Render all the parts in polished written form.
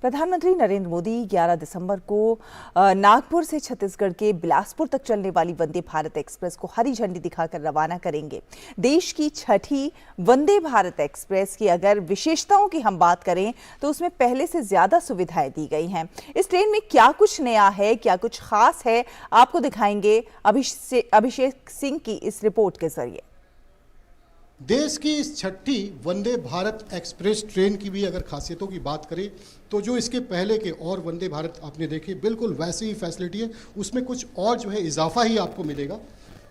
प्रधानमंत्री नरेंद्र मोदी 11 दिसंबर को नागपुर से छत्तीसगढ़ के बिलासपुर तक चलने वाली वंदे भारत एक्सप्रेस को हरी झंडी दिखाकर रवाना करेंगे। देश की छठी वंदे भारत एक्सप्रेस की अगर विशेषताओं की हम बात करें तो उसमें पहले से ज्यादा सुविधाएं दी गई हैं। इस ट्रेन में क्या कुछ नया है, क्या कुछ खास है, आपको दिखाएंगे अभिषेक सिंह की इस रिपोर्ट के जरिए। देश की इस छठी वंदे भारत एक्सप्रेस ट्रेन की भी अगर खासियतों की बात करें तो जो इसके पहले के और वंदे भारत आपने देखे बिल्कुल वैसी ही फैसिलिटी है, उसमें कुछ और जो है इजाफा ही आपको मिलेगा।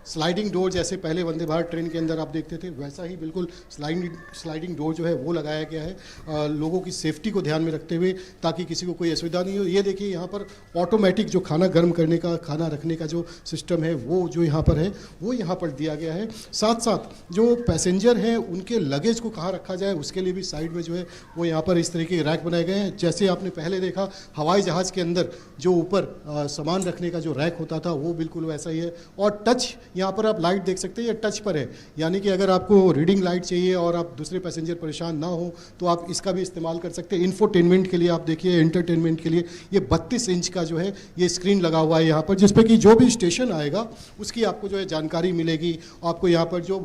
स्लाइडिंग डोर जैसे पहले वंदे भारत ट्रेन के अंदर आप देखते थे वैसा ही बिल्कुल स्लाइडिंग डोर जो है वो लगाया गया है लोगों की सेफ्टी को ध्यान में रखते हुए, ताकि किसी को कोई असुविधा नहीं हो। ये देखिए यहाँ पर ऑटोमेटिक जो खाना गर्म करने का, खाना रखने का जो सिस्टम है वो जो यहाँ पर है वो यहाँ पर दिया गया है। साथ साथ जो पैसेंजर हैं उनके लगेज को कहाँ रखा जाए उसके लिए भी साइड में जो है वो यहाँ पर इस तरीके के रैक बनाए गए हैं। जैसे आपने पहले देखा हवाई जहाज़ के अंदर जो ऊपर सामान रखने का जो रैक होता था वो बिल्कुल वैसा ही है। और टच यहाँ पर आप लाइट देख सकते हैं, ये टच पर है, यानी कि अगर आपको रीडिंग लाइट चाहिए और आप दूसरे पैसेंजर परेशान ना हो तो आप इसका भी इस्तेमाल कर सकते हैं। इंफोटेनमेंट के लिए आप देखिए, एंटरटेनमेंट के लिए ये 32 इंच का जो है ये स्क्रीन लगा हुआ है यहाँ पर, जिसपे कि जो भी स्टेशन आएगा उसकी आपको जो है जानकारी मिलेगी। आपको यहाँ पर जो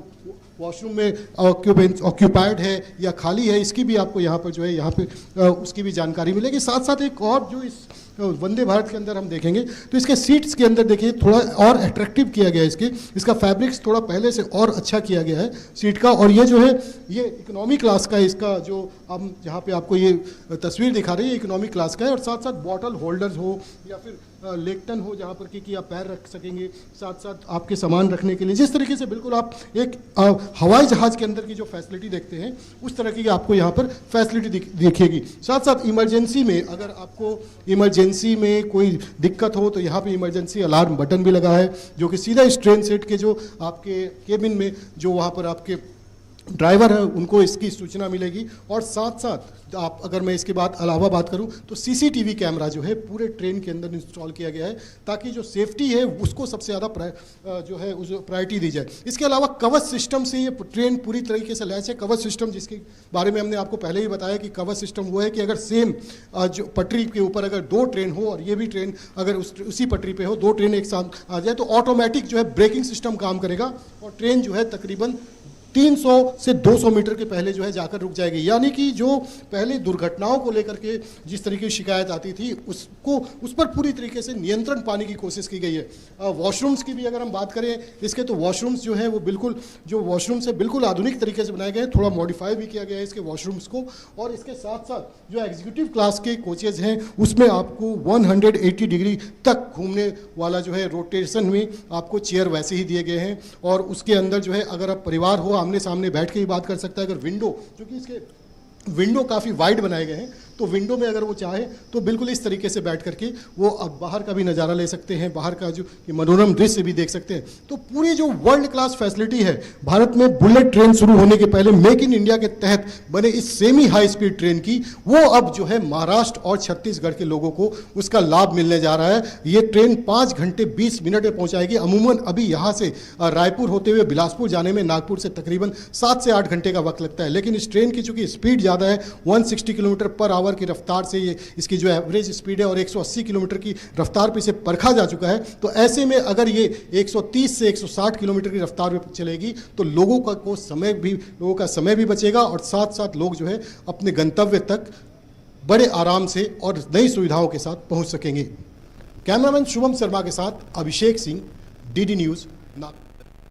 वॉशरूम में ऑक्यूपाइड है या खाली है इसकी भी आपको यहाँ पर जो है यहाँ पे उसकी भी जानकारी मिलेगी। साथ साथ एक और जो इस वंदे भारत के अंदर हम देखेंगे तो इसके सीट्स के अंदर देखिए थोड़ा और अट्रैक्टिव किया गया है। इसका फैब्रिक्स थोड़ा पहले से और अच्छा किया गया है सीट का। और ये जो है ये इकोनॉमी क्लास का है, इसका जो हम जहाँ पे आपको ये तस्वीर दिखा रही है इकोनॉमी क्लास का है। और साथ साथ बॉटल होल्डर्स हो या फिर लेक्टन हो जहाँ पर कि आप पैर रख सकेंगे, साथ साथ आपके सामान रखने के लिए जिस तरीके से बिल्कुल आप एक हवाई जहाज़ के अंदर की जो फैसिलिटी देखते हैं उस तरह की आपको यहाँ पर फैसिलिटी दिखेगी। साथ साथ इमरजेंसी में अगर आपको इमरजेंसी में कोई दिक्कत हो तो यहाँ पे इमरजेंसी अलार्म बटन भी लगा है, जो कि सीधा इस ट्रेन सेट के जो आपके केबिन में जो वहाँ पर आपके ड्राइवर है उनको इसकी सूचना मिलेगी। और साथ साथ आप अगर मैं इसके बाद अलावा बात करूं तो सीसीटीवी कैमरा जो है पूरे ट्रेन के अंदर इंस्टॉल किया गया है, ताकि जो सेफ्टी है उसको सबसे ज़्यादा जो है उस प्रायोरिटी दी जाए। इसके अलावा कवच सिस्टम से ये ट्रेन पूरी तरीके से लैस है। कवच सिस्टम जिसके बारे में हमने आपको पहले ही बताया कि कवच सिस्टम वो है कि अगर सेम जो पटरी के ऊपर अगर दो ट्रेन हो और ये भी ट्रेन अगर उसी पटरी पे हो, दो ट्रेन एक साथ आ जाए तो ऑटोमेटिक जो है ब्रेकिंग सिस्टम काम करेगा और ट्रेन जो है तकरीबन 300 से 200 मीटर के पहले जो है जाकर रुक जाएगी। यानी कि जो पहले दुर्घटनाओं को लेकर के जिस तरीके की शिकायत आती थी उसको उस पर पूरी तरीके से नियंत्रण पाने की कोशिश की गई है। वॉशरूम्स की भी अगर हम बात करें इसके तो वॉशरूम्स जो है वो बिल्कुल जो वॉशरूम्स है बिल्कुल आधुनिक तरीके से बनाए गए हैं, थोड़ा मॉडिफाई भी किया गया है इसके वॉशरूम्स को। और इसके साथ साथ जो एग्जीक्यूटिव क्लास के कोचेज हैं उसमें आपको 180 डिग्री तक घूमने वाला जो है रोटेशन में आपको चेयर वैसे ही दिए गए हैं। और उसके अंदर जो है अगर आप परिवार हो आमने सामने बैठ के ही बात कर सकता है। अगर विंडो, क्योंकि इसके विंडो काफ़ी वाइड बनाए गए हैं तो विंडो में अगर वो चाहे तो बिल्कुल इस तरीके से बैठ करके वो अब बाहर का भी नज़ारा ले सकते हैं, बाहर का जो मनोरम दृश्य भी देख सकते हैं। तो पूरी जो वर्ल्ड क्लास फैसिलिटी है भारत में बुलेट ट्रेन शुरू होने के पहले मेक इन इंडिया के तहत बने इस सेमी हाई स्पीड ट्रेन की वो अब जो है महाराष्ट्र और छत्तीसगढ़ के लोगों को उसका लाभ मिलने जा रहा है। ये ट्रेन 5 घंटे 20 मिनट में पहुंचाएगी। अमूमन अभी यहाँ से रायपुर होते हुए बिलासपुर जाने में नागपुर से तकरीबन 7 से 8 घंटे का वक्त लगता है, लेकिन इस ट्रेन की चूंकि स्पीड ज़्यादा है 160 किलोमीटर पर आवर की रफ्तार से ये इसकी जो एवरेज स्पीड है और 180 किलोमीटर की रफ्तार पे इसे परखा जा चुका है। तो ऐसे में अगर ये 130 से 160 किलोमीटर की रफ्तार पे चलेगी तो लोगों का समय भी बचेगा और साथ साथ लोग जो है अपने गंतव्य तक बड़े आराम से और नई सुविधाओं के साथ पहुंच सकेंगे। कैमरामैन शुभम शर्मा के साथ अभिषेक सिंह, डीडी न्यूज़, नागपुर।